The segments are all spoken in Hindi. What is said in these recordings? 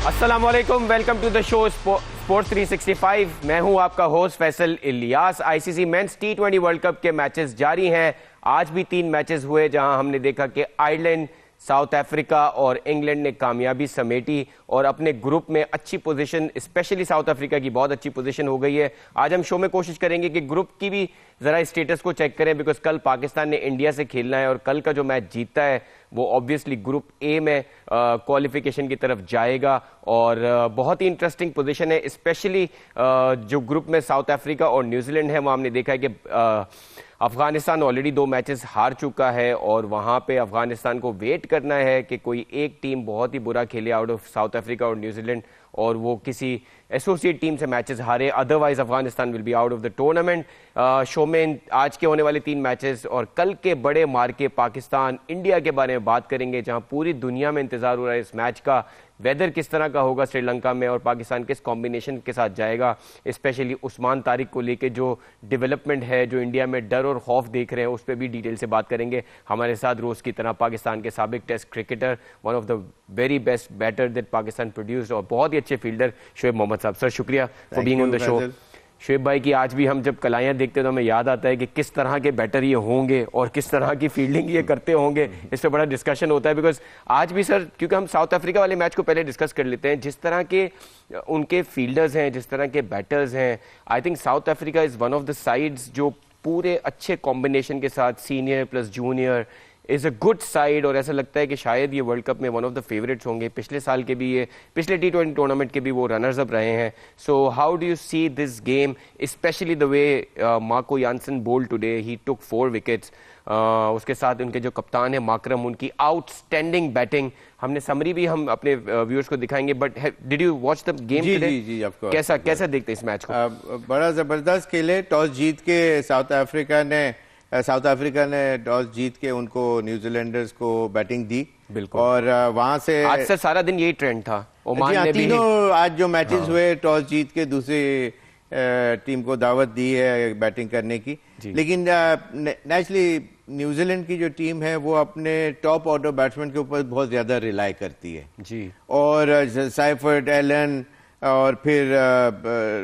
अस्सलाम वालेकुम, welcome to the show sports 365। मैं हूं आपका host Faisal Ilyas. ICC men's टी20 वर्ल्ड कप के मैचेस जारी हैं। आज भी 3 मैचेस हुए जहां हमने देखा कि आयरलैंड, साउथ अफ्रीका और इंग्लैंड ने कामयाबी समेटी और अपने ग्रुप में अच्छी पोजीशन, स्पेशली साउथ अफ्रीका की बहुत अच्छी पोजीशन हो गई है। आज हम शो में कोशिश करेंगे कि ग्रुप की भी ज़रा स्टेटस को चेक करें, बिकॉज कल पाकिस्तान ने इंडिया से खेलना है और कल का जो मैच जीतता है वो ऑब्वियसली ग्रुप ए में क्वालिफिकेशन की तरफ जाएगा और बहुत ही इंटरेस्टिंग पोजीशन है। स्पेशली जो ग्रुप में साउथ अफ्रीका और न्यूजीलैंड है, वहाँ हमने देखा है कि अफगानिस्तान ऑलरेडी 2 मैचेस हार चुका है और वहाँ पे अफगानिस्तान को वेट करना है कि कोई एक टीम बहुत ही बुरा खेले आउट ऑफ साउथ अफ्रीका और न्यूजीलैंड और वो किसी एसोसिएट टीम से मैचेस हारे, otherwise Afghanistan will be out of the tournament. Show में आज के होने वाले 3 मैचेस और कल के बड़े मार्के पाकिस्तान इंडिया के बारे में बात करेंगे, जहां पूरी दुनिया में इंतजार हो रहा है इस मैच का। वेदर किस तरह का होगा श्रीलंका में और पाकिस्तान किस कॉम्बिनेशन के साथ जाएगा, स्पेशली उस्मान तारिक को लेके जो डेवलपमेंट है, जो इंडिया में डर और खौफ देख रहे हैं, उस पर भी डिटेल से बात करेंगे। हमारे साथ रोज की तरह पाकिस्तान के साबिक test cricketer, one of the very best batter that Pakistan produced और बहुत ही अच्छे फील्डर शोएब मोहम्मद साहब। सर शुक्रिया for being on the show. Shoaib भाई की आज भी हम जब कलाइयाँ देखते हैं तो हमें याद आता है कि किस तरह के बैटर ये होंगे और किस तरह की फील्डिंग ये करते होंगे। इस पर बड़ा डिस्कशन होता है बिकॉज आज भी सर, क्योंकि हम साउथ अफ्रीका वाले मैच को पहले डिस्कस कर लेते हैं, जिस तरह के उनके फील्डर्स हैं, जिस तरह के बैटर्स हैं, I think south Africa is one of the sides जो पूरे अच्छे कॉम्बिनेशन के साथ senior plus junior is a good side और ऐसा लगता है कि शायद ये वर्ल्ड कप में वन ऑफ द फेवरेट्स होंगे। पिछले साल के भी, ये पिछले टी20 टूर्नामेंट के भी वो रनर्स अप रहे हैं। So how do you see this game, specially the way Marco Jansen bowled today, he took 4 wickets. उसके साथ उनके जो कप्तान है माकरम, उनकी आउटस्टैंडिंग बैटिंग। हमने समरी भी हम अपने व्यूअर्स को दिखाएंगे, but did you watch the game today? जी, ऑफ कोर्स। कैसा देखते इस मैच को? बड़ा जबरदस्त खेले। टॉस जीत के साउथ अफ्रीका ने टॉस जीत के उनको न्यूजीलैंडर्स को बैटिंग दी। बिल्कुल। और वहां से आज से सारा दिन यही ट्रेंड था। ओमान ने भी तीनों आज जो मैचेस हुए, टॉस जीत के दूसरी टीम को दावत दी है बैटिंग करने की। लेकिन नेचुरली न्यूजीलैंड की जो टीम है वो अपने टॉप ऑर्डर बैट्समैन के ऊपर बहुत ज्यादा रिलाई करती है जी। और साइफर्ट, एलन और फिर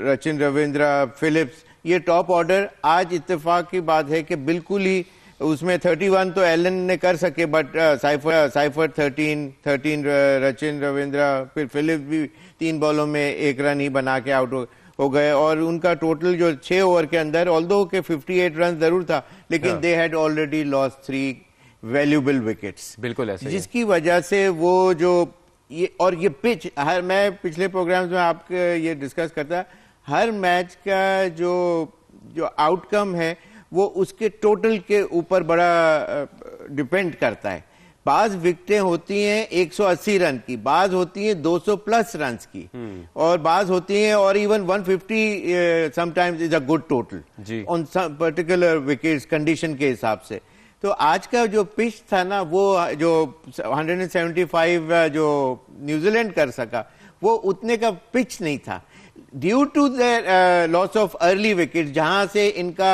रचिन रविंद्रा, फिलिप्स, ये टॉप ऑर्डर। आज इत्तेफाक की बात है कि बिल्कुल ही उसमें 31 तो एलन ने कर सके, बट साइफर्ट 13 रचिन रविंद्रा, फिर फिलिप्स भी 3 बॉलों में 1 रन ही बना के आउट हो गए और उनका टोटल जो 6 ओवर के अंदर, ऑल्दो के 58 रन जरूर था, लेकिन they had already lost 3 valuable wickets. बिल्कुल ऐसे, जिसकी वजह से वो जो ये पिच, मैं पिछले प्रोग्राम्स में आपके ये डिस्कस करता, हर मैच का जो आउटकम है वो उसके टोटल के ऊपर बड़ा डिपेंड करता है। बाज विकेटें होती हैं 180 रन की, बाज होती हैं 200 प्लस रन की, और बाज होती हैं और even 150 sometimes is a good total on some particular wickets condition के हिसाब से। तो आज का जो पिच था ना, वो जो 175 जो न्यूजीलैंड कर सका, वो उतने का पिच नहीं था due to the loss of early wicket, जहां से इनका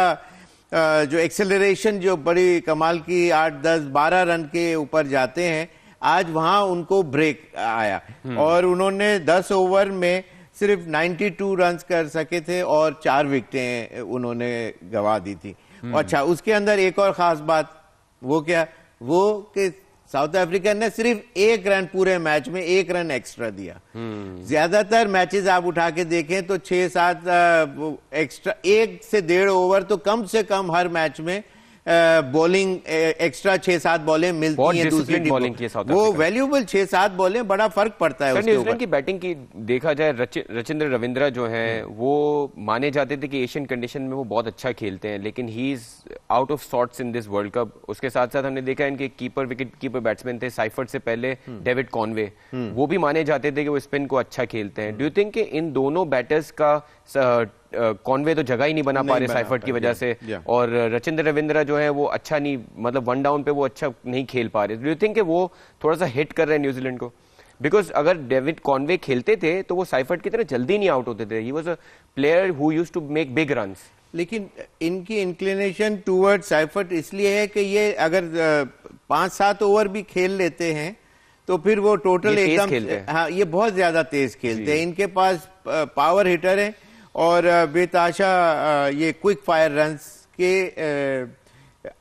जो एक्सेलरेशन जो बड़ी कमाल की 8, 10, 12 रन के ऊपर जाते हैं, आज वहां उनको ब्रेक आया और उन्होंने 10 ओवर में सिर्फ 92 रन कर सके थे और 4 विकेटें उन्होंने गंवा दी थी। अच्छा, उसके अंदर एक और खास बात, वो क्या, वो कि साउथ अफ्रीका ने सिर्फ 1 रन पूरे मैच में 1 रन एक्स्ट्रा दिया। ज्यादातर मैचेस आप उठा के देखें तो 6-7 एक्स्ट्रा, 1 से 1.5 ओवर तो कम से कम हर मैच में बॉलिंग एक्स्ट्रा 6-7 बॉलें मिलती हैं दूसरी टीम को। वो वैल्यूएबल 6-7 बॉलें, बड़ा फर्क पड़ता है। न्यूजीलैंड की बैटिंग की देखा जाए, रचिंद्र रविंद्रा जो हैं वो माने जाते थे कि एशियन कंडीशन में वो बहुत अच्छा खेलते हैं, लेकिन he is out of sorts in this world cup. उसके साथ साथ हमने देखा इनके विकेट कीपर बैट्समैन थे साइफर्ट से पहले डेविड कॉनवे, वो भी माने जाते थे कि वो स्पिन को अच्छा खेलते हैं। डू यू थिंक कि इन दोनों बैटर्स का कॉनवे तो जगह ही नहीं बना पा रहे साइफर्ट की वजह से, और रचिंद्र रविंद्रा जो है वो अच्छा नहीं, मतलब 1 डाउन पे वो अच्छा नहीं खेल पा रहे? डू यू थिंक कि वो थोड़ा सा हिट कर रहे हैं न्यूजीलैंड को? बिकॉज अगर डेविड कॉनवे खेलते थे तो वो साइफर्ट की तरह जल्दी नहीं आउट होते थे। He was a player who used to make big runs. लेकिन इनकी इंक्लिनेशन टूवर्ड साइफर्ट इसलिए है कि ये अगर 5-7 ओवर भी खेल लेते हैं तो फिर वो टोटल ये तेज एकदम, खेलते हैं। हाँ ये बहुत ज्यादा तेज खेलते हैं, इनके पास पावर हिटर है और बेताशा ये क्विक फायर रन्स के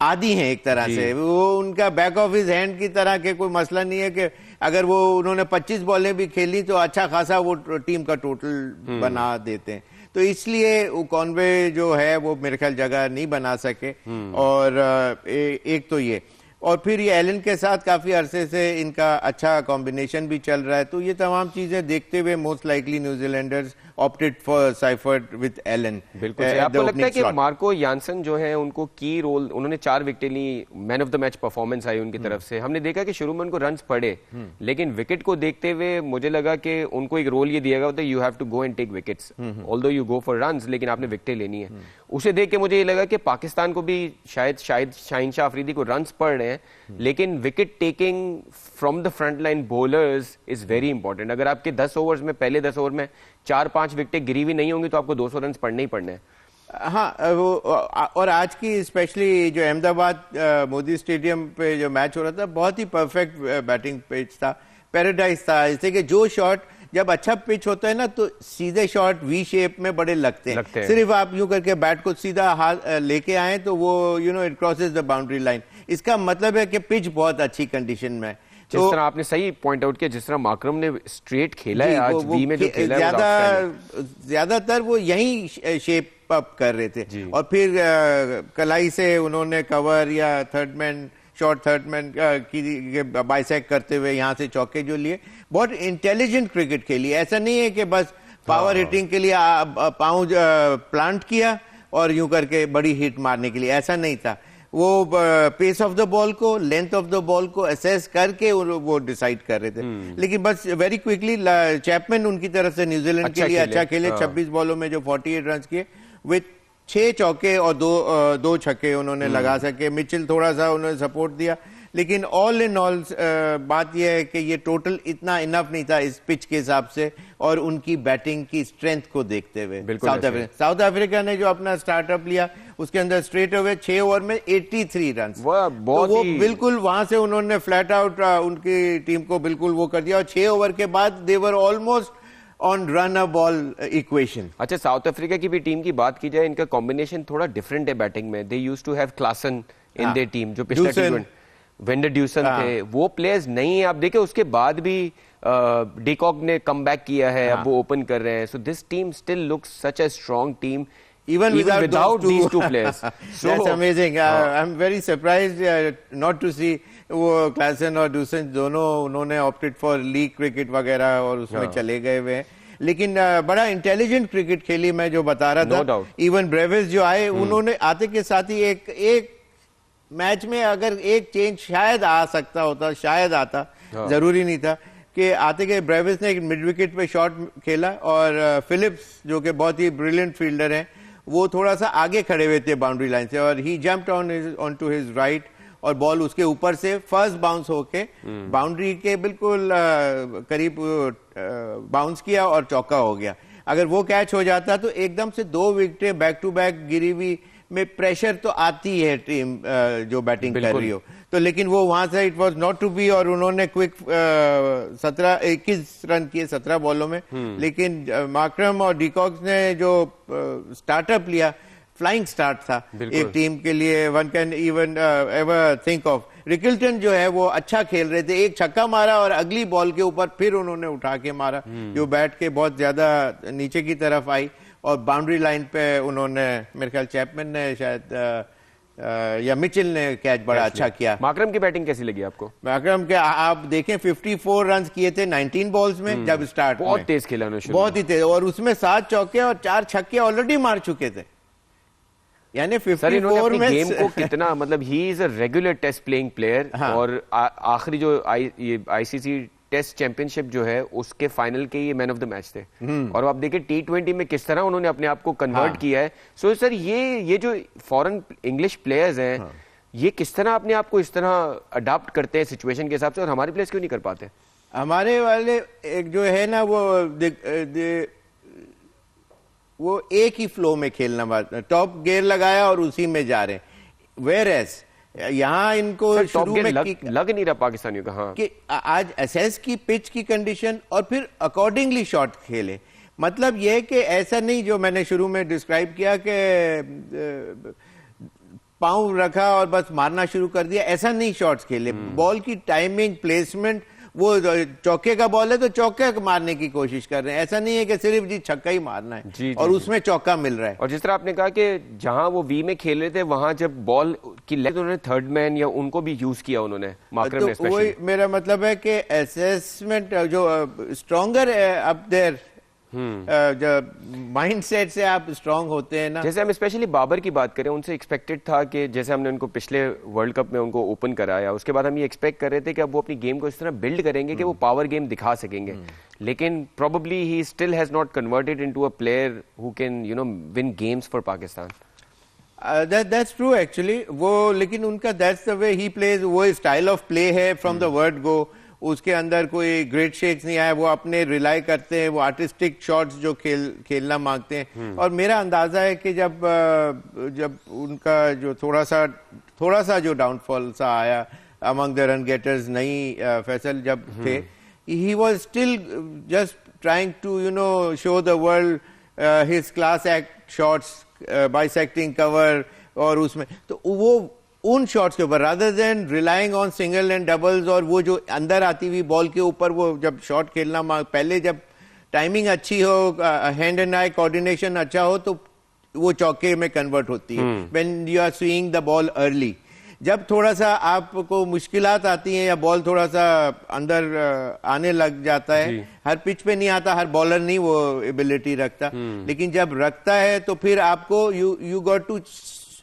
आदी हैं एक तरह से। वो उनका बैक ऑफ हिज हैंड की तरह के कोई मसला नहीं है कि अगर वो उन्होंने 25 बॉलें भी खेली तो अच्छा खासा वो टीम का टोटल बना देते हैं। तो इसलिए वो कॉनवे जो है वो मेरे ख्याल जगह नहीं बना सके। और एक तो ये, और फिर ये एलन के साथ काफी अरसे से इनका अच्छा कॉम्बिनेशन भी चल रहा है। तो ये तमाम चीजें देखते हुए most likely New Zealanders opted for Seifert with Allen. बिल्कुल सही। आपको लगता है कि मार्को यानसन जो है उनको की रोल, उन्होंने 4 विकेटें ली, man of the match performance आई उनकी तरफ से। हमने देखा कि शुरू में उनको रन्स पड़े, लेकिन विकेट को देखते हुए मुझे लगा कि उनको एक रोल ये दिया गया होता है, you have to go and take wickets, although you go for runs, लेकिन आपने विकेटें लेनी है। उसे देख के मुझे ये लगा कि पाकिस्तान को भी शायद शाहीन शाह अफरीदी को रन्स पड़ रहे हैं, लेकिन wicket taking from the front line bowlers is very important. अगर आपके 10 ओवर्स में, पहले 10 ओवर में 4-5 विकेटें गिरी हुई नहीं होंगी तो आपको 200 रन पढ़ने ही पड़ने हैं। हाँ वो, और आज की स्पेशली जो अहमदाबाद मोदी स्टेडियम पे जो मैच हो रहा था, बहुत ही परफेक्ट बैटिंग पिच था, पैराडाइज था। जैसे कि जो शॉट जब अच्छा पिच होता है ना तो सीधे शॉट वी शेप में बड़े लगते हैं। सिर्फ आप यूं करके बैट को सीधा हाथ लेके आए तो वो it crosses the boundary line. इसका मतलब है कि पिच बहुत अच्छी कंडीशन में है। जिस तरह आपने सही पॉइंट आउट किया, जिस तरह माकरम ने स्ट्रेट खेला है आज वी में जो खेला है, ज्यादातर वो यही शेप अप कर रहे थे। और फिर कलाई से उन्होंने कवर या third man, short third man की बाइसेक करते हुए यहाँ से चौके जो लिए, बहुत इंटेलिजेंट क्रिकेट खेली। ऐसा नहीं है कि बस पावर हिटिंग के लिए पाँव प्लांट किया और यूं करके बड़ी हिट मारने के लिए, ऐसा नहीं था। वो पेस ऑफ द बॉल को, लेंथ ऑफ द बॉल को असेस करके वो डिसाइड कर रहे थे। लेकिन बस वेरी क्विकली चैपमैन उनकी तरफ से न्यूजीलैंड के लिए अच्छा खेले। 26 बॉलों में जो 48 रन किए, विथ 6 चौके और 2 छक्के उन्होंने लगा सके। मिचेल थोड़ा सा उन्होंने सपोर्ट दिया, लेकिन ऑल इन ऑल बात यह है कि ये टोटल इतना इनफ नहीं था इस पिच के हिसाब से और उनकी बैटिंग की स्ट्रेंथ को देखते हुए। साउथ अफ्रीका ने जो अपना स्टार्टअप लिया उसके अंदर स्ट्रेट अवे 6 ओवर में 83 रन, तो वो बिल्कुल वहां से उन्होंने फ्लैट आउट उनकी टीम को बिल्कुल वो कर दिया। और 6 ओवर के बाद they were almost on run a ball equation. अच्छा, साउथ अफ्रीका की भी टीम की बात की जाए, इनका कॉम्बिनेशन थोड़ा डिफरेंट है बैटिंग में। They used to have Klaasen in their team, जो पिछले वेंडर ड्यूसन थे, वो प्लेयर्स नहीं है। आप देखें उसके बाद भी डीकॉक ने कम बैक किया है, अब वो ओपन कर रहे हैं। So this team still looks such a strong team even without these two players. So that's amazing. I'm very surprised not to see वो क्लासन और ड्यूसन दोनों उन्होंने ऑप्टेड फॉर लीग क्रिकेट वगैरह और उसमें चले गए हुए हैं। लेकिन बड़ा इंटेलिजेंट क्रिकेट खेली, मैं जो बता रहा था। इवन ब्रेविस जो आए, उन्होंने आते के साथ ही एक मैच में अगर एक चेंज शायद आ सकता होता, शायद आता, जरूरी नहीं था कि आते के ब्रेविस ने एक मिड विकेट पे शॉट खेला और फिलिप्स जो कि बहुत ही ब्रिलियंट फील्डर हैं, वो थोड़ा सा आगे खड़े हुए थे बाउंड्री लाइन से और he jumped on to his right और बॉल उसके ऊपर से फर्स्ट बाउंस होके बाउंड्री के बिल्कुल करीब बाउंस किया और चौका हो गया। अगर वो कैच हो जाता तो एकदम से 2 विकेटें बैक टू बैक गिरी हुई में प्रेशर तो आती है टीम जो बैटिंग कर रही हो, तो लेकिन वो वहां से it was not to be और उन्होंने क्विक 21 रन किए 17 बॉलों में। लेकिन मार्करम और डीकॉक्स ने जो स्टार्टअप लिया, फ्लाइंग स्टार्ट था एक टीम के लिए। One can even ever think of Rickelton जो है वो अच्छा खेल रहे थे, एक छक्का मारा और अगली बॉल के ऊपर फिर उन्होंने उठा के मारा जो बैट के बहुत ज्यादा नीचे की तरफ आई और बाउंड्री लाइन पे उन्होंने, मेरे ख्याल चैपमैन ने शायद या मिचेल ने कैच बड़ा अच्छा किया। माकरम की बैटिंग कैसी लगी आपको? माकरम के आप देखें 54 रन किए थे 19 बॉल्स में जब स्टार्ट, बहुत तेज खेला उन्होंने, बहुत ही तेज, और उसमें 7 चौके और 4 छक्के ऑलरेडी मार चुके थे। यानी 54 में गेम को कितना, मतलब he is a regular test playing player. और आखिरी जो आईसीसी टेस्ट चैंपियनशिप जो है उसके फाइनल के ये मैन ऑफ द मैच थे। और आप देखिए T20 में किस तरह उन्होंने अपने आप को कन्वर्ट किया है। सो सर ये जो फॉरेन इंग्लिश प्लेयर्स हैं, ये किस तरह अपने आप को इस तरह अडॉप्ट करते हैं सिचुएशन के हिसाब से, और हमारे प्लेयर्स क्यों नहीं कर पाते? हमारे वाले एक जो है ना वो एक ही फ्लो में खेलना, टॉप गियर लगाया और उसी में जा रहे हैं। वेयर एज यहाँ इनको टॉप शुरू गेयर में लग नहीं रहा पाकिस्तानियों का। हाँ, कि आज असेस की पिच की कंडीशन और फिर अकॉर्डिंगली शॉट खेले। मतलब यह कि ऐसा नहीं जो मैंने शुरू में डिस्क्राइब किया कि पांव रखा और बस मारना शुरू कर दिया, ऐसा नहीं शॉट्स खेले। बॉल की टाइमिंग, प्लेसमेंट, वो चौके का बॉल है तो चौके मारने की कोशिश कर रहे हैं, ऐसा नहीं है कि सिर्फ जी छक्का ही मारना है जी, और जी, उसमें चौका मिल रहा है। और जिस तरह आपने कहा कि जहां वो वी में खेल रहे थे वहां जब बॉल की लेग उन्होंने थर्ड मैन या उनको भी यूज किया उन्होंने, माकरम ने तो वही स्पेशली। मेरा मतलब है कि असेसमेंट जो स्ट्रॉन्गर अप देयर, जब माइंडसेट से आप स्ट्रांग होते हैं ना। जैसे हम स्पेशली बाबर की बात करें, उनसे एक्सपेक्टेड था कि जैसे हमने उनको पिछले वर्ल्ड कप में उनको ओपन कराया, उसके बाद हम ये एक्सपेक्ट कर रहे थे कि अब वो अपनी गेम को इस तरह बिल्ड करेंगे कि वो पावर गेम दिखा सकेंगे, लेकिन probably he still has not converted into a player who can win games for Pakistan. That's true actually। वो लेकिन उनका that's the way he plays, वो स्टाइल ऑफ प्ले है फ्रॉम द वर्ड गो। उसके अंदर कोई ग्रेट शेक्स नहीं आया, वो अपने रिलाई करते हैं, वो आर्टिस्टिक शॉट्स जो खेलना मांगते हैं। और मेरा अंदाजा है कि जब उनका जो थोड़ा सा जो डाउनफॉल सा आया अमंग द रन गेटर्स, नहीं फैसल जब थे, he was still just trying to show the world his class act shots, bisecting cover, और उसमें तो वो उन शॉट्स के ऊपर rather than relying on single and doubles, और वो जो अंदर आती हुई बॉल के ऊपर वो जब शॉट खेलना, पहले जब टाइमिंग अच्छी हो, हैंड एंड आई कोऑर्डिनेशन अच्छा हो, तो वो चौके में कन्वर्ट होती है when you are swinging the ball early. जब थोड़ा सा आपको मुश्किलात आती हैं या बॉल थोड़ा सा अंदर आने लग जाता है, हर पिच पे नहीं आता, हर बॉलर नहीं वो एबिलिटी रखता, लेकिन जब रखता है तो फिर आपको you got to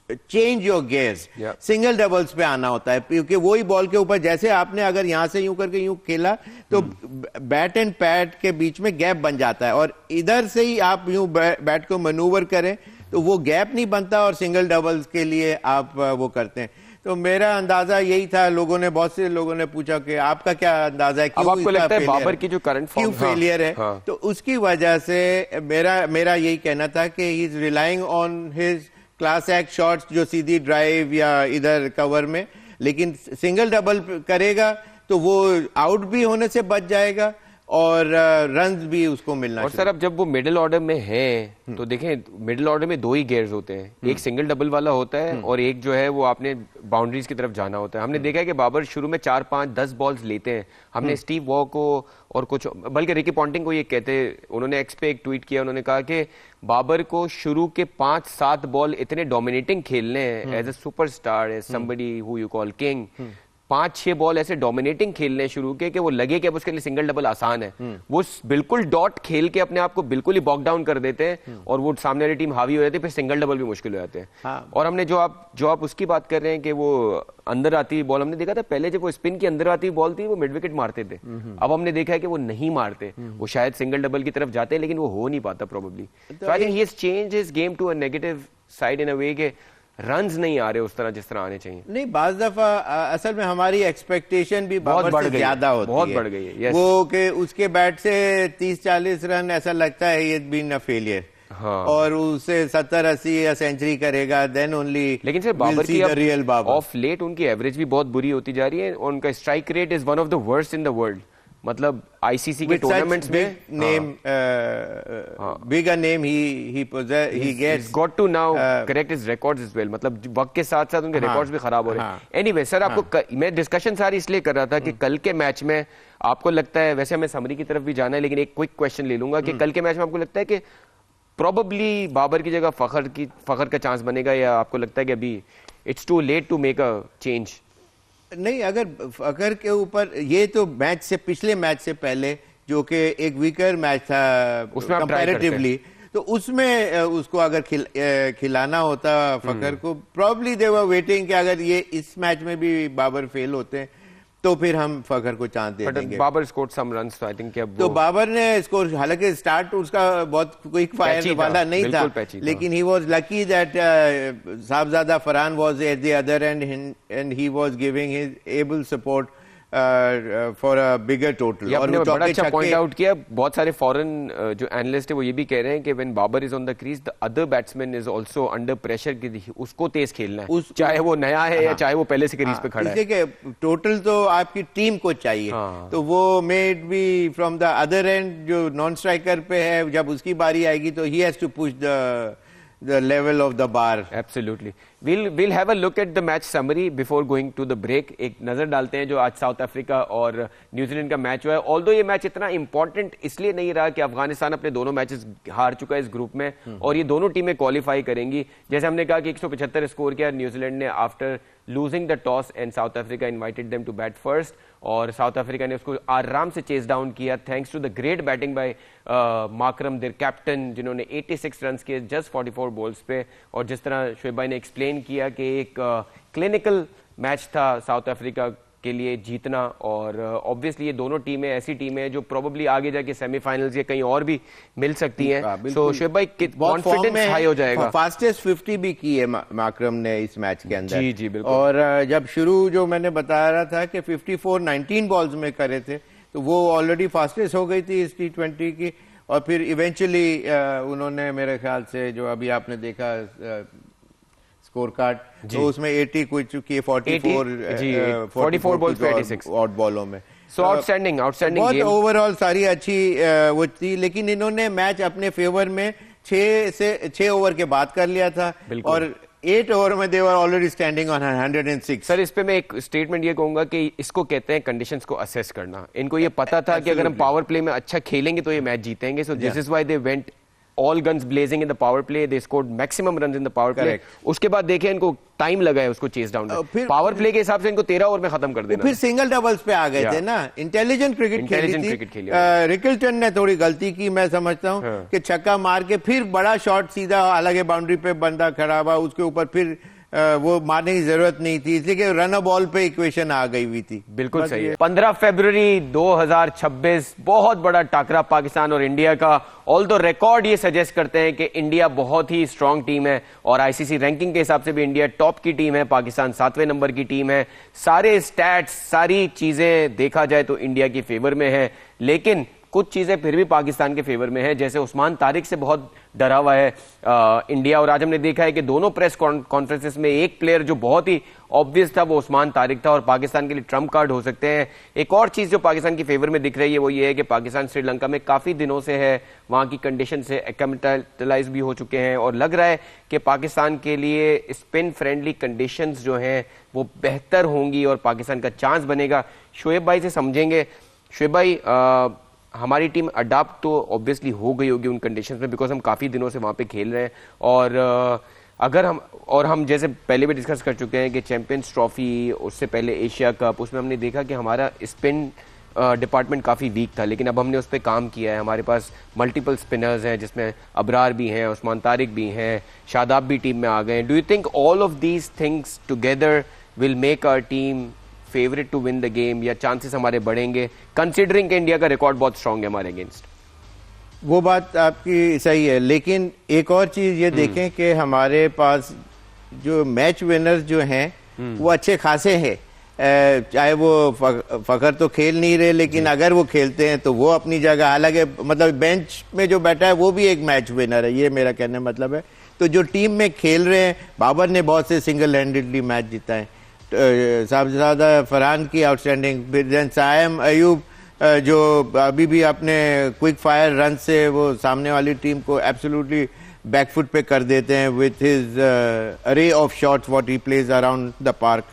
change your gears, single doubles पे आना होता है, क्योंकि वही बॉल के ऊपर जैसे आपने अगर यहां से यूं करके यूं खेला तो बैट एंड पैड के बीच में गैप बन जाता है, और इधर से ही आप यूं बैट को मैनूवर करें तो वो गैप नहीं बनता, और सिंगल डबल्स के लिए आप वो करते हैं। तो मेरा अंदाजा यही था। बहुत से लोगों ने पूछा कि आपका क्या अंदाजा है, क्यों आपको लगता है बाबर की जो करंट फॉर्म क्यों फेलियर है? हाँ। तो उसकी वजह से मेरा यही कहना था कि he is relying on his class act shots, जो सीधी ड्राइव या इधर कवर में, लेकिन सिंगल डबल करेगा तो वो आउट भी होने से बच जाएगा और रन्स भी उसको मिलना। और सर अब जब वो मिडिल ऑर्डर में है तो देखें, मिडिल ऑर्डर में दो ही गेयर्स होते हैं, एक सिंगल डबल वाला होता है और एक जो है वो आपने बाउंड्रीज की तरफ जाना होता है। हमने देखा है कि बाबर शुरू में 4, 5, 10 बॉल्स लेते हैं। हमने स्टीव वॉ को और कुछ, बल्कि रिकी पॉन्टिंग को ये कहते, उन्होंने एक्स पे एक ट्वीट किया, उन्होंने कहा कि बाबर को शुरू के 5-7 बॉल इतने डोमिनेटिंग खेलने हैं as a superstar, as somebody who you call king, 5-6 ball ऐसे डोमिनेटिंग खेलने शुरू किए कि वो लगे कि अब उसके लिए सिंगल डबल आसान है। वो बिल्कुल डॉट खेल के अपने आप को बिल्कुल ही बॉक डाउन कर देते हैं और वो सामने वाली टीम हावी हो जाती है, फिर सिंगल डबल भी मुश्किल हो जाते हैं। हाँ। और हमने जो आप उसकी बात कर रहे हैं कि वो अंदर आती हुई बॉल, हमने देखा था पहले जब वो स्पिन की अंदर आती हुई बॉल थी वो मिड विकेट मारते थे, अब हमने देखा है कि वो नहीं मारते, वो शायद सिंगल डबल की तरफ जाते हैं लेकिन वो हो नहीं पाता probably. So I think he has changed his game to a negative side in a way के रन्स नहीं आ रहे उस तरह जिस तरह आने चाहिए। नहीं, बाज दफा असल में हमारी एक्सपेक्टेशन भी बाबर से ज्यादा होती है, बहुत बढ़ गई है। yes. वो कि उसके बैट से 30-40 रन ऐसा लगता है ये बीन अ फेलियर। हाँ। और उसे 70-80 या सेंचुरी करेगा देन ओनली। लेकिन सर बाबर की रियल बाबर ऑफ लेट उनकी एवरेज भी बहुत बुरी होती जा रही है और उनका strike rate is one of the worst in the world. मतलब आईसीसी के टूर्नामेंट्स में big name he gets got to now correct his records as well। मतलब वक्त के साथ साथ उनके रिकॉर्ड्स भी खराब हो रहे हैं। एनीवे सर, आपको मैं डिस्कशन सारी इसलिए कर रहा था कि कल के मैच में आपको लगता है, वैसे हमें समरी की तरफ भी जाना है लेकिन एक क्विक क्वेश्चन ले लूंगा कि कल के मैच में आपको लगता है कि प्रोबेबली बाबर की जगह फखर का चांस बनेगा, या आपको लगता है कि अभी it's too late to make a change? नहीं, अगर फखर के ऊपर ये तो मैच से पिछले मैच से पहले जो कि एक वीकर मैच था कंपैरेटिवली, तो उसमें उसको अगर खिलाना होता फखर को, प्रॉब्ली दे वर वेटिंग कि अगर ये इस मैच में भी बाबर फेल होते हैं तो फिर हम फखर को चांस दे देंगे। Babar scored some runs, I think तो बाबर ने स्कोर, हालांकि स्टार्ट उसका बहुत क्विक फायर वाला नहीं था, लेकिन he was lucky that Sahibzada Farhan was at the other end he was giving his able support for a bigger total. ये आपने बड़ा अच्छा पॉइंट आउट किया। बहुत सारे फॉरेन जो एनालिस्ट है वो ये भी कह रहे हैं कि when Babar is on the crease the other batsman is also under pressure कि उसको तेज खेलना है, चाहे वो नया है या चाहे वो पहले से क्रीज पे खड़ा है। देखिए टोटल तो आपकी टीम को चाहिए, तो वो maybe from the other end जो नॉन स्ट्राइकर पे है, जब उसकी बारी आएगी तो he has to push the level of the bar. Absolutely. We'll have a look at the match summary before going to the break. एक नजर डालते हैं जो आज साउथ अफ्रीका और न्यूजीलैंड का मैच हुआ है। ऑल्दो ये मैच इतना इंपॉर्टेंट इसलिए नहीं रहा कि अफगानिस्तान अपने दोनों मैचेस हार चुका है इस ग्रुप में और ये दोनों टीमें क्वालिफाई करेंगी। जैसे हमने कहा कि 175 स्कोर किया न्यूजीलैंड ने after losing the toss and South Africa invited them to bat first, और साउथ अफ्रीका ने उसको आराम से चेस डाउन किया thanks to the great batting by Markram their captain, जिन्होंने 86 रन किए जस्ट 44 बॉल्स पे। और जिस तरह शोएब भाई ने एक्सप्लेन किया कि एक क्लिनिकल मैच था साउथ अफ्रीका के लिए जीतना, और ऑब्वियसली ये दोनों टीमें ऐसी टीमें हैं जो प्रोबेबली आगे जाके सेमीफाइनल्स या कहीं और भी मिल सकती हैं। सो शोएब भाई कॉन्फिडेंस हाई हो जाएगा। फास्टेस्ट 50 भी की है माकरम ने इस मैच के अंदर। जी जी बिल्कुल। और जब शुरू जो मैंने बता रहा था कि 54 19 बॉल्स में करे थे, तो वो ऑलरेडी फास्टेस्ट हो गई थी इस T20 की। और फिर इवेंचुअली उन्होंने मेरे ख्याल से जो अभी आपने देखा स्कोर कार्ड, तो उसमें 80 कुछ की 44 बॉल्स पे 86 ऑड बॉलों में। सो आउटस्टैंडिंग बहुत ओवरऑल सारी अच्छी वो थी, लेकिन इन्होंने मैच अपने फेवर में 6 ओवर के बाद कर लिया था और 8 ओवर में they were already standing on 106। Sir इस पे मैं एक स्टेटमेंट ये कहूंगा कि इसको कहते हैं कंडीशंस को असेस करना। इनको ये पता था कि अगर हम पावर प्ले में अच्छा खेलेंगे तो ये मैच जीतेंगे। So this is why they went all guns blazing in the power play. They scored maximum runs in the power play. उसके बाद देखें इनको टाइम लगा है उसको चेस डाउन में। पावर प्ले के हिसाब से इनको 13 ओवर में खत्म कर देना। फिर सिंगल डबल्स पे आ गए थे ना। इंटेलिजेंट क्रिकेट खेली थी। रिकल्टन ने थोड़ी गलती की मैं समझता हूँ कि छक्का मार के फिर बड़ा शॉट सीधा हालांकि बाउंड्री पे बंदा खड़ा हुआ, उसके ऊपर फिर वो मारने की जरूरत नहीं थी, इसलिए कि रन अ बॉल पे इक्वेशन आ गई हुई थी। बिल्कुल सही है। 15 फरवरी 2026 बहुत बड़ा टाकरा पाकिस्तान और इंडिया का। ऑल्दो रिकॉर्ड ये सजेस्ट करते हैं कि इंडिया बहुत ही स्ट्रांग टीम है और आईसीसी रैंकिंग के हिसाब से भी इंडिया टॉप की टीम है, पाकिस्तान 7वें नंबर की टीम है। सारे स्टैट्स सारी चीजें देखा जाए तो इंडिया की फेवर में है, लेकिन कुछ चीजें फिर भी पाकिस्तान के फेवर में है। जैसे उस्मान तारिक से बहुत डरा हुआ है इंडिया, और आज हमने देखा है कि दोनों प्रेस कॉन्फ्रेंसेस में एक प्लेयर जो बहुत ही ऑब्वियस था वो उस्मान तारिक था और पाकिस्तान के लिए ट्रम्प कार्ड हो सकते हैं। एक और चीज जो पाकिस्तान की फेवर में दिख रही है वो ये है कि पाकिस्तान श्रीलंका में काफी दिनों से है, वहां की कंडीशन से एक्लेमेटाइज भी हो चुके हैं और लग रहा है कि पाकिस्तान के लिए स्पिन फ्रेंडली कंडीशंस जो हैं वो बेहतर होंगी और पाकिस्तान का चांस बनेगा। शोएब भाई से समझेंगे। शोएब भाई हमारी टीम अडाप्ट तो ऑब्वियसली हो गई होगी उन कंडीशंस में, बिकॉज हम काफी दिनों से वहां पे खेल रहे हैं और अगर हम जैसे पहले भी डिस्कस कर चुके हैं कि चैंपियंस ट्रॉफी, उससे पहले एशिया कप, उसमें हमने देखा कि हमारा स्पिन डिपार्टमेंट काफी वीक था, लेकिन अब हमने उस पर काम किया है। हमारे पास मल्टीपल स्पिनर्स हैं जिसमें अबरार भी हैं, उस्मान तारिक भी हैं, शादाब भी टीम में आ गए हैं। Do you think all of these things together will make our team favourite to win the game, या चांसेस हमारे बढ़ेंगे कंसीडरिंग कि इंडिया का रिकॉर्ड बहुत स्ट्रांग है हमारे अगेंस्ट? वो बात आपकी सही है, लेकिन एक और चीज ये देखें कि हमारे पास जो मैच विनर्स जो हैं वो अच्छे खासे हैं। चाहे वो फखर तो खेल नहीं रहे, लेकिन अगर वो खेलते हैं तो वो अपनी जगह, हालांकि मतलब बेंच में जो बैठा है वो भी एक मैच विनर है, ये मेरा कहने मतलब है। तो जो टीम में खेल रहे हैं, बाबर ने बहुत से सिंगल हैंडेडली मैच जीता है, साहबजादा फरहान की आउटस्टैंडिंग, फिर सायम अयूब जो अभी भी अपने क्विक फायर रन से वो सामने वाली टीम को एब्सोल्युटली बैकफुट पे कर देते हैं with his array of shots what he plays around the park.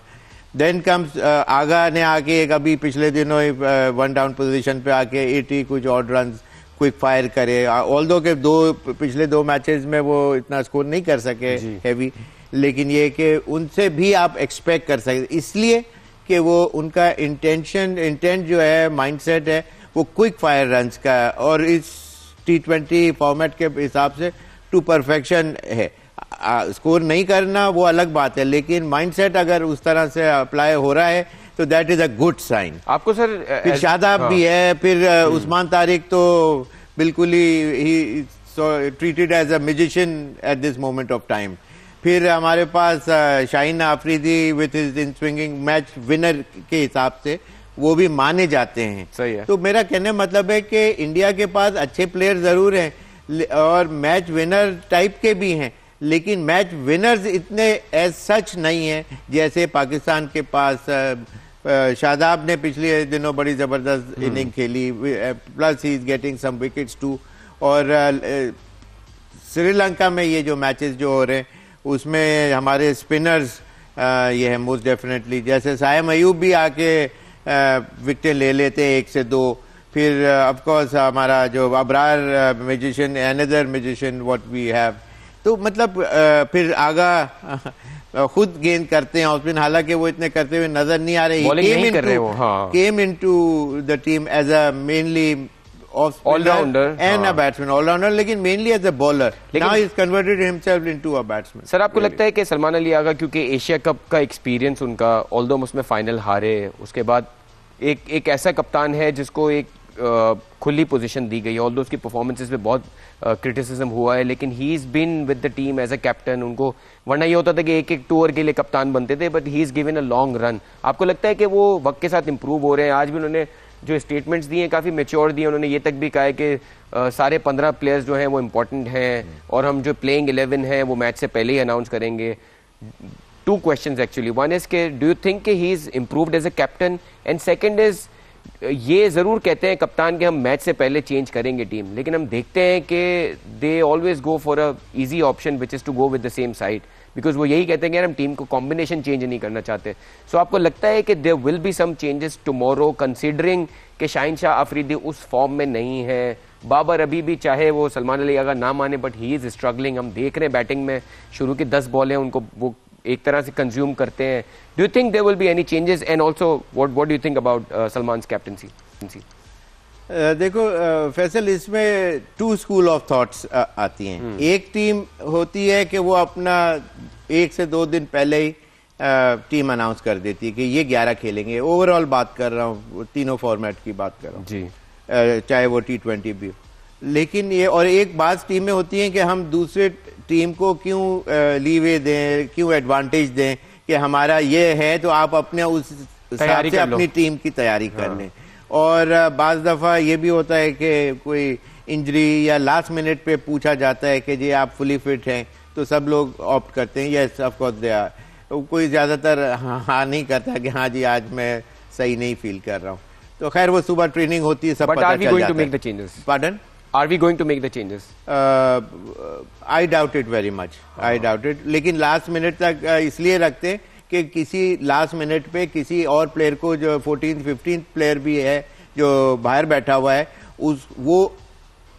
Then comes Agha ने आके एक अभी पिछले दिनों वन डाउन पोजीशन पे आके 80 कुछ ऑड रन क्विक फायर करे, ऑल्दो के पिछले दो मैचेस में वो इतना स्कोर नहीं कर सके हैवी, लेकिन ये कि उनसे भी आप एक्सपेक्ट कर सकते, इसलिए कि वो उनका इंटेंट जो है, माइंडसेट है वो क्विक फायर रन्स का, और इस T20 फॉर्मेट के हिसाब से टू परफेक्शन है। स्कोर नहीं करना वो अलग बात है, लेकिन माइंडसेट अगर उस तरह से अप्लाई हो रहा है तो that is a good sign. आपको सर फिर शादाब भी है, फिर उस्मान तारिक तो बिल्कुल ही treated as a musician at this moment of time. फिर हमारे पास Shaheen Afridi with his in swinging match winner के हिसाब से वो भी माने जाते हैं। सही है। तो मेरा कहने का मतलब है कि इंडिया के पास अच्छे प्लेयर जरूर हैं और मैच विनर टाइप के भी हैं, लेकिन मैच विनर्स इतने एज सच नहीं है जैसे पाकिस्तान के पास। शादाब ने पिछले दिनों बड़ी जबरदस्त इनिंग खेली, plus he is getting some wickets too. और श्रीलंका में ये जो मैचेस जो हो रहे हैं उसमें हमारे स्पिनर्स ये है मोस्ट डेफिनेटली, जैसे साइम अयूब भी आके विकेट ले लेते हैं 1 से 2। फिर ऑफ कोर्स हमारा जो Abrar musician, another musician what we have. तो मतलब फिर आगा खुद गेंद करते हैं ऑस्पिन, हालांकि वो इतने करते हुए नजर नहीं आ रहे। Came into the team as a mainly allrounder and a batsman, allrounder लेकिन mainly as a bowler. Now he is converted himself into a batsman. Sir आपको लगता है कि सलमान अली आगा, क्योंकि एशिया कप का एक्सपीरियंस उनका, ऑल्दो उसमें फाइनल हारे, उसके बाद एक ऐसा कप्तान है जिसको एक खुली पोजीशन दी गई है, ऑल्दो उसकी परफॉर्मेंसेस पे बहुत क्रिटिसिज्म हुआ है, लेकिन he is been with the team as a captain. उनको वरना ये होता था कि एक टूर के लिए कप्तान बनते थे, but he is given a long run. आपको लगता है कि वो वक्त के साथ इंप्रूव हो रहे हैं? आज भी उन्होंने जो स्टेटमेंट्स दिए हैं काफी मेच्योर दिए। उन्होंने ये तक भी कहा है कि सारे 15 प्लेयर्स जो हैं वो इंपॉर्टेंट हैं और हम जो प्लेइंग 11 है वो मैच से पहले ही अनाउंस करेंगे। 2 questions actually. One is कि do you think कि he is improved as a captain, and second is ये जरूर कहते हैं कप्तान कि हम मैच से पहले चेंज करेंगे टीम, लेकिन हम देखते हैं कि they always go for a easy option which is to go with the same side, because वो यही कहते हैं कि यार हम टीम को कॉम्बिनेशन चेंज नहीं करना चाहते। सो आपको लगता है कि there will be some changes tomorrow, considering कि शाहिन शाह अफरीदी उस फॉर्म में नहीं है, बाबर अभी भी चाहे वो सलमान अली आगा ना माने बट ही इज स्ट्रगलिंग। हम देख रहे हैं बैटिंग में शुरू की 10 बॉलें उनको वो एक तरह से कंज्यूम करते हैं। Do you think there will be any changes, and also what do you think about Salman's captaincy? देखो फैसल, इसमें 2 स्कूल ऑफ थॉट्स आती हैं। एक टीम होती है कि वो अपना 1 से 2 दिन पहले ही टीम अनाउंस कर देती है कि ये 11 खेलेंगे। ओवरऑल बात कर रहा हूँ, तीनों फॉर्मेट की बात कर रहा हूँ जी, चाहे वो T20 भी हो। लेकिन ये और एक बात टीमें होती हैं कि हम दूसरे टीम को क्यों लीवे दें, क्यों एडवांटेज दें कि हमारा ये है तो आप अपने उस हिसाब से अपनी टीम की तैयारी कर लें। और बाज दफा ये भी होता है कि कोई इंजरी या लास्ट मिनट पे पूछा जाता है कि जी आप फुली फिट हैं, तो सब लोग ऑप्ट करते हैं yes of course they are. कोई ज्यादातर हाँ नहीं करता कि हाँ जी आज मैं सही नहीं फील कर रहा हूँ। तो खैर वो सुबह ट्रेनिंग होती है, सब पता चल जाता है। Pardon? Are we going to make the changes? I doubt it very much. I doubt it. लेकिन लास्ट मिनट तक इसलिए रखते हैं कि किसी लास्ट मिनट पे किसी और प्लेयर को, जो 14th-15th प्लेयर भी है जो बाहर बैठा हुआ है, वो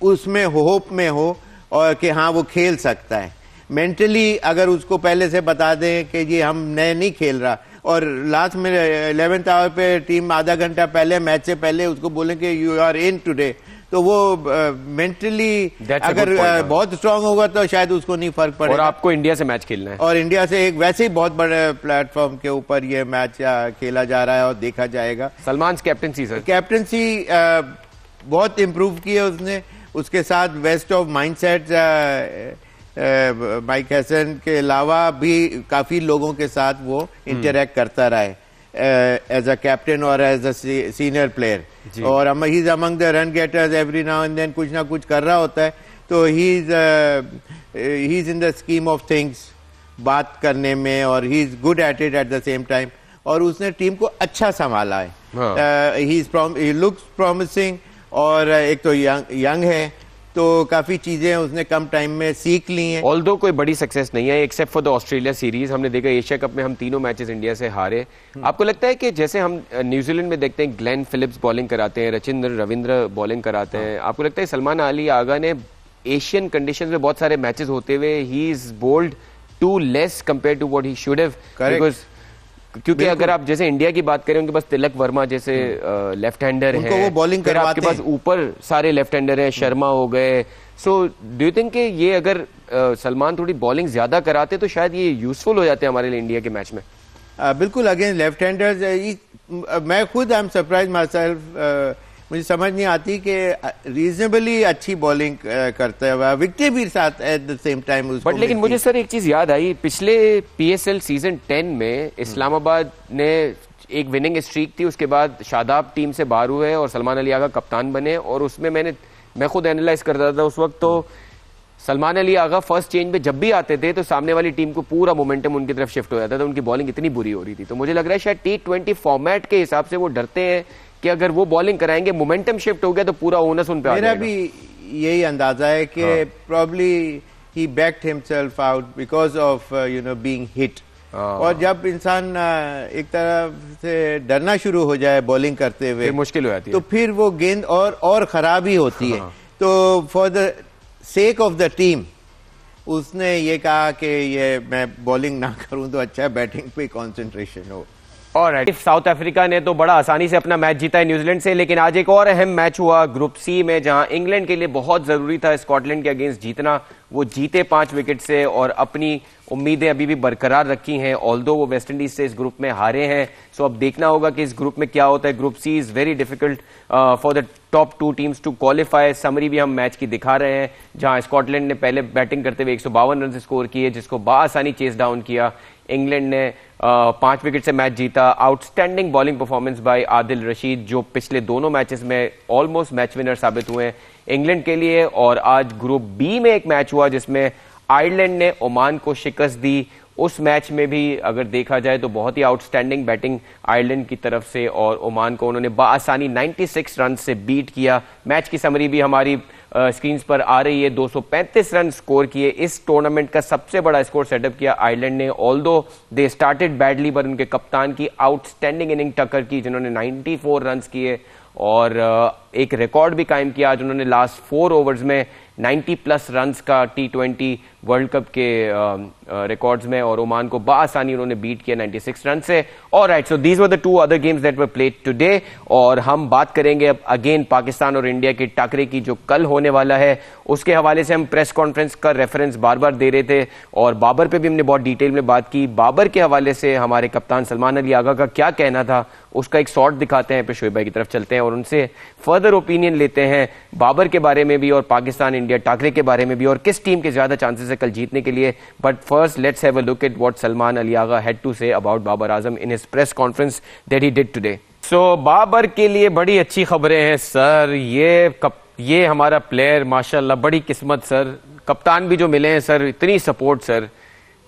उसमें होप में हो और कि हाँ वो खेल सकता है। मेंटली अगर उसको पहले से बता दें कि ये हम नए नहीं खेल रहा, और लास्ट में 11th आवर पे टीम आधा घंटा पहले मैच से पहले उसको बोलें कि यू आर इन टुडे, तो वो मेंटली अगर बहुत स्ट्रांग होगा तो शायद उसको नहीं फर्क पड़ेगा। और आपको इंडिया से मैच खेलना है, और इंडिया से एक वैसे ही बहुत बड़े प्लेटफॉर्म के ऊपर ये मैच खेला जा रहा है और देखा जाएगा। सलमान कैप्टनसी, सर कैप्टनसी बहुत इम्प्रूव की है उसने, उसके साथ west of mindset Mike Hesson के अलावा भी काफी लोगों के साथ वो इंटरेक्ट करता रहा है एज अ कैप्टन और एज अ सीनियर प्लेयर। और he is among the run getters, every now and then कुछ ना कुछ कर रहा होता है। तो he is in the scheme of things बात करने में, और he is good at it at the same time, और उसने टीम को अच्छा संभाला है। ही लुक्स प्रॉमिसिंग, और एक तो यंग है तो काफी चीजें उसने कम टाइम में सीख ली हैं। ऑल्दो कोई बड़ी सक्सेस नहीं है except for the Australia series. हमने देखा एशिया कप में हम 3 मैचेस इंडिया से हारे। आपको लगता है कि जैसे हम न्यूजीलैंड में देखते हैं ग्लेन फिलिप्स बॉलिंग कराते हैं, रचिंद्र रविंद्र बॉलिंग कराते हैं, आपको लगता है सलमान अली आगा ने एशियन कंडीशंस में बहुत सारे मैचेस होते हुए he is bowled too less compare to what he should have? Because क्योंकि अगर आप जैसे इंडिया की बात करें, उनके पास तिलक वर्मा जैसे लेफ्ट हैंडर है, वो बॉलिंग फिर आपके पास ऊपर सारे लेफ्ट हैंडर हैं, शर्मा हो गए। सो डू यू थिंक कि ये अगर सलमान थोड़ी बॉलिंग ज्यादा कराते तो शायद ये यूजफुल हो जाते हमारे लिए इंडिया के मैच में? बिल्कुल, अगेंस्ट लेफ्ट हैंडर्स मैं खुद I am surprise my self, मुझे समझ नहीं आती कि रीजनेबली अच्छी बॉलिंग करता है, विकेट भी साथ एट द सेम टाइम उसको। बट लेकिन मुझे सर एक चीज याद आई, पिछले PSL सीजन 10 में इस्लामाबाद ने एक विनिंग स्ट्रीक थी, उसके बाद शादाब टीम से बाहर हुए और सलमान अली आगा कप्तान बने, और उसमें मैं खुद एनालाइज करता था उस वक्त, तो सलमान अली आगा फर्स्ट चेंज पे जब भी आते थे तो सामने वाली टीम को पूरा मोमेंटम उनकी तरफ शिफ्ट हो जाता था, उनकी बॉलिंग इतनी बुरी हो रही थी। तो मुझे लग रहा है शायद T20 फॉर्मेट के हिसाब से वो डरते हैं कि अगर वो बॉलिंग कराएंगे, मोमेंटम शिफ्ट हो गया तो पूरा ओनस उन पे आ मेरा जाएगा। भी यही अंदाजा है कि probably he backed himself out because of being hit. और जब इंसान एक तरफ से डरना शुरू हो जाए बॉलिंग करते हुए, मुश्किल हो जाती है, तो फिर वो गेंद और खराब ही होती है। तो for the sake of the team उसने ये कहा कि ये मैं बॉलिंग ना करूं तो अच्छा बैटिंग पे कंसंट्रेशन हो। ऑलराइट, साउथ अफ्रीका ने तो बड़ा आसानी से अपना मैच जीता है न्यूजीलैंड से, लेकिन आज एक और अहम मैच हुआ ग्रुप सी में, जहां इंग्लैंड के लिए बहुत जरूरी था स्कॉटलैंड के अगेंस्ट जीतना। वो जीते 5 विकेट से और अपनी उम्मीदें अभी भी बरकरार रखी हैं, ऑल्दो वो वेस्ट इंडीज से इस ग्रुप में हारे हैं। सो अब देखना होगा कि इस ग्रुप में क्या होता है। Group C is very difficult for the top 2 teams to qualify. समरी भी हम मैच की दिखा रहे हैं, जहां स्कॉटलैंड ने पहले बैटिंग करते हुए 152 रन स्कोर किए, जिसको बाआसानी चेस डाउन किया। इंग्लैंड ने 5 विकेट से मैच जीता। Outstanding bowling performance by Adil Rashid, जो पिछले दोनों मैचेस में ऑलमोस्ट मैच विनर साबित हुए हैं इंग्लैंड के लिए। और आज ग्रुप बी में एक मैच हुआ जिसमें आयरलैंड ने ओमान को शिकस्त दी। उस मैच में भी अगर देखा जाए तो बहुत ही आउटस्टैंडिंग बैटिंग आयरलैंड की तरफ से, और ओमान को उन्होंने बाआसानी 96 रन से बीट किया। मैच की समरी भी हमारी स्क्रीन पर आ रही है। 235 रन स्कोर किए। इस टूर्नामेंट का सबसे बड़ा स्कोर सेटअप किया आयरलैंड ने, ऑल्दो दे स्टार्टेड बैडली, पर उनके कप्तान की आउटस्टैंडिंग इनिंग टक्कर की, जिन्होंने 94 रन किए और एक रिकॉर्ड भी कायम किया। आज उन्होंने लास्ट 4 ओवर्स में 90+ रन्स का T20 वर्ल्ड कप के रिकॉर्ड्स में, और ओमान को बाआसानी उन्होंने बीट किया 96 रन से। Alright, so these were the 2 other games that were played today. और हम बात करेंगे अब अगेन पाकिस्तान और इंडिया के टाकरे की, जो कल होने वाला है। उसके हवाले से हम प्रेस कॉन्फ्रेंस का रेफरेंस बार बार दे रहे थे, और बाबर पे भी हमने बहुत डिटेल में बात की। बाबर के हवाले से हमारे कप्तान सलमान अली आगा का क्या कहना था, उसका एक शॉट दिखाते हैं, फिर शोएब भाई की तरफ चलते हैं और उनसे फर्दर ओपिनियन लेते हैं बाबर के बारे में भी, और पाकिस्तान इंडिया टाकरे के बारे में भी, और किस टीम के ज्यादा चांसेस है कल जीतने के लिए। But first let's have a look at what Salman Ali Agha had to say about Babar Azam in his press conference that he did today. So Babar के लिए बड़ी अच्छी खबरें हैं सर। ये हमारा प्लेयर माशाल्लाह बड़ी किस्मत सर, कप्तान भी जो मिले हैं सर, इतनी सपोर्ट सर।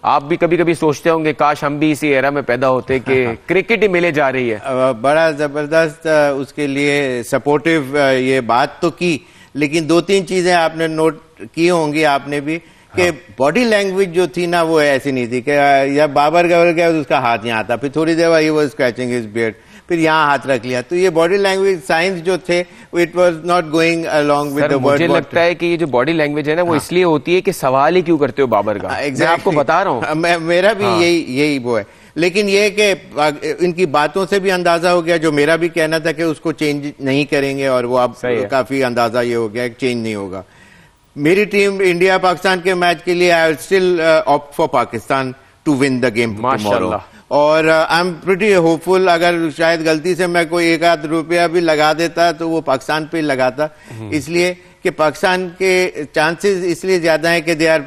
आप भी कभी कभी सोचते होंगे काश हम भी इसी एरा में पैदा होते कि क्रिकेट ही मिले जा रही है। बड़ा जबरदस्त उसके लिए सपोर्टिव ये बात तो की, लेकिन 2-3 चीजें आपने नोट की होंगी आपने भी, कि बॉडी लैंग्वेज जो थी ना वो ऐसी नहीं थी कि या बाबर गवर गया तो उसका हाथ यहाँ था, फिर थोड़ी देर बाद ही वो स्क्रैचिंग हिज बियर्ड, फिर यहाँ हाथ रख लिया। तो ये बॉडी लैंग्वेज साइंस जो थे it was not going along with the word. मुझे लगता है कि ये जो बॉडी लैंग्वेज है ना वो इसलिए होती है कि सवाल ही क्यों करते हो बाबर का। मैं आपको बता रहा हूँ, मेरा भी यही वो है। लेकिन ये कि इनकी बातों से भी अंदाजा हो गया, जो मेरा भी कहना था कि उसको चेंज नहीं करेंगे, और वो अब काफी अंदाजा ये हो गया कि चेंज नहीं होगा। मेरी टीम इंडिया पाकिस्तान के मैच के लिए I still opt for Pakistan to win the game tomorrow, और आई एम प्रीटी होपफुल। अगर शायद गलती से मैं कोई 1-8 रुपया भी लगा देता तो वो पाकिस्तान पे लगाता, इसलिए कि पाकिस्तान के चांसेस इसलिए ज्यादा है कि they are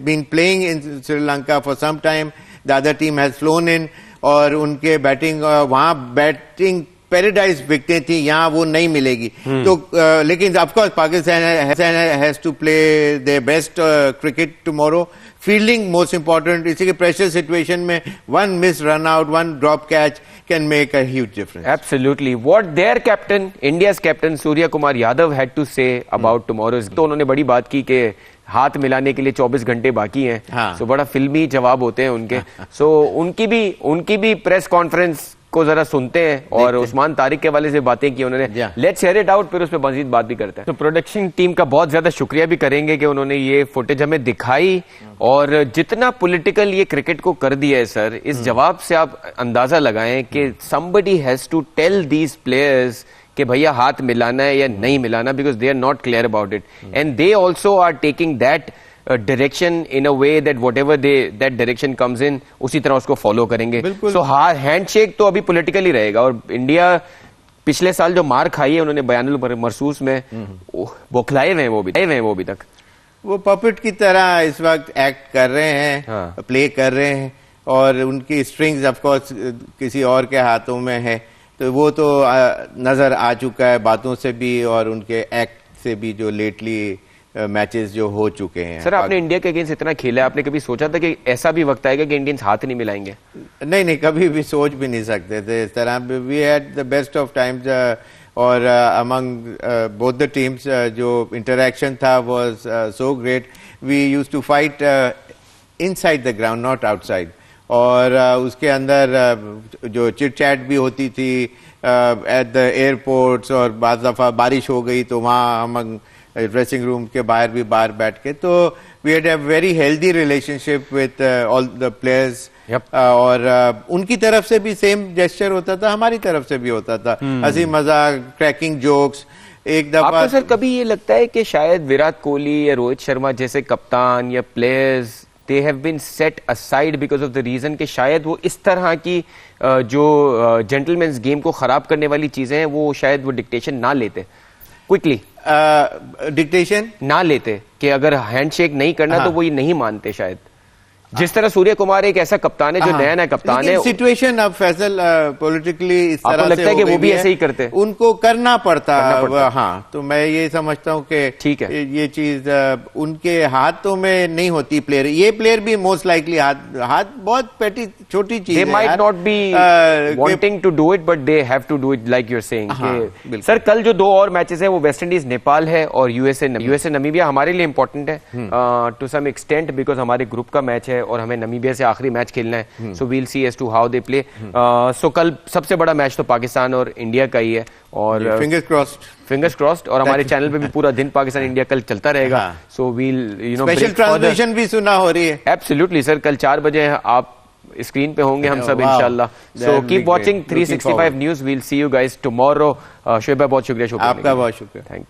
been playing in Sri Lanka for some time, the other team has flown in, और उनके बैटिंग वहां बैटिंग पैराडाइज बिकते थी, यहाँ वो नहीं मिलेगी। तो लेकिन of course Pakistan has to play their best cricket tomorrow. Fielding most important, इसी के प्रेशर सिचुएशन में 1 miss run out, 1 drop catch can make a huge difference. Absolutely, what their captain, India's captain Surya Kumar Yadav had to say about tomorrow. तो उन्होंने बड़ी बात की कि हाथ मिलाने के लिए 24 घंटे बाकी हैं। सो बड़ा फिल्मी जवाब होते हैं उनके। सो उनकी भी प्रेस कॉन्फ्रेंस को जरा सुनते हैं, और उस्मान तारिक के वाले से बातें की उन्होंने। लेट्स हेयर इट आउट, फिर उस पर मजीद बात भी करते हैं। तो प्रोडक्शन टीम का बहुत ज्यादा शुक्रिया भी करेंगे कि उन्होंने ये फुटेज हमें दिखाई, और जितना पॉलिटिकल ये क्रिकेट को कर दिया है सर, इस जवाब से आप अंदाजा लगाएं कि somebody has to tell these players कि भैया हाथ मिलाना है या नहीं मिलाना, because they are not clear about it, and they also are taking that direction in a way that whatever that direction comes in, उसी तरह उसको फॉलो करेंगे। सो हैंडशेक तो अभी पॉलिटिकल ही रहेगा। और इंडिया पिछले साल जो मार खाई है उन्होंने बयानुल मरसूस में, बौखलाए हुए हैं वो भी तक। वो पपेट की तरह इस वक्त एक्ट कर रहे हैं, प्ले कर रहे हैं, और उनकी स्ट्रिंग्स ऑफ कोर्स किसी और के हाथों में है, तो वो तो नज़र आ चुका है बातों से भी और उनके एक्ट से भी, जो लेटली मैचेस जो हो चुके हैं। सर आपने इंडिया के अगेंस्ट इतना खेला है, आपने कभी सोचा था कि ऐसा भी वक्त आएगा कि इंडियंस हाथ नहीं मिलाएंगे? नहीं, कभी भी सोच भी नहीं सकते थे इस तरह। We had the best of times और अमंग बोथ द टीम्स जो इंटरेक्शन था was so great. We used to fight inside the ground, not outside. और उसके अंदर जो चिट चैट भी होती थी एट द एयरपोर्ट्स, और बाज़ दफ़ा बारिश हो गई तो वहाँ हम ड्रेसिंग रूम के बाहर भी बाहर बैठ के, तो we had a very healthy relationship with all the players. और उनकी तरफ से भी सेम जेस्चर होता था, हमारी तरफ से भी होता था, हंसी मजाक, क्रैकिंग जोक्स। एक दफा आपको सर कभी ये लगता है कि शायद विराट कोहली या रोहित शर्मा जैसे कप्तान या players, they have been set aside because of the reason कि शायद वो इस तरह की जो जेंटलमैन्स गेम को खराब करने वाली चीजें हैं वो शायद वो डिक्टेशन ना लेते क्विकली, डिक्टेशन ना लेते कि अगर हैंडशेक नहीं करना तो वो ये नहीं मानते शायद, जिस तरह सूर्य कुमार एक ऐसा कप्तान है जो नया कप्तान है। सिचुएशन अब फैसल पॉलिटिकली इस तरह से लगता है कि वो भी ऐसे ही करते, उनको करना पड़ता। हाँ, तो मैं ये समझता हूँ कि ठीक है, ये चीज उनके हाथों में नहीं होती। प्लेयर, ये प्लेयर भी मोस्ट लाइकली हाथ बहुत पेटी छोटी चीज है। They might not be wanting to do it, but they have to do it like you're saying। Sir कल जो दो और मैचेस हैं वो वेस्ट इंडीज नेपाल है और यूएसए नमीबिया हमारे लिए इंपॉर्टेंट है टू सम एक्सटेंट, बिकॉज हमारे ग्रुप का मैच है और हमें नमीबिया से आखिरी मैच खेलना है। So we'll see as to how they play. So कल सबसे बड़ा मैच तो पाकिस्तान और इंडिया का ही है, और फिंगर्स क्रॉस्ड। और हमारे चैनल पे भी पूरा दिन पाकिस्तान इंडिया कल चलता रहेगा। सो वील स्पेशल ट्रांसमिशन भी सुना हो रही है। एब्सोल्युटली सर, कल 4 बजे आप स्क्रीन पे होंगे हम सब इंशाल्लाह। So keep watching 365 news. We'll see you guys tomorrow. Shoaib भाई बहुत शुक्रिया, आपका बहुत शुक्रिया, थैंक यू।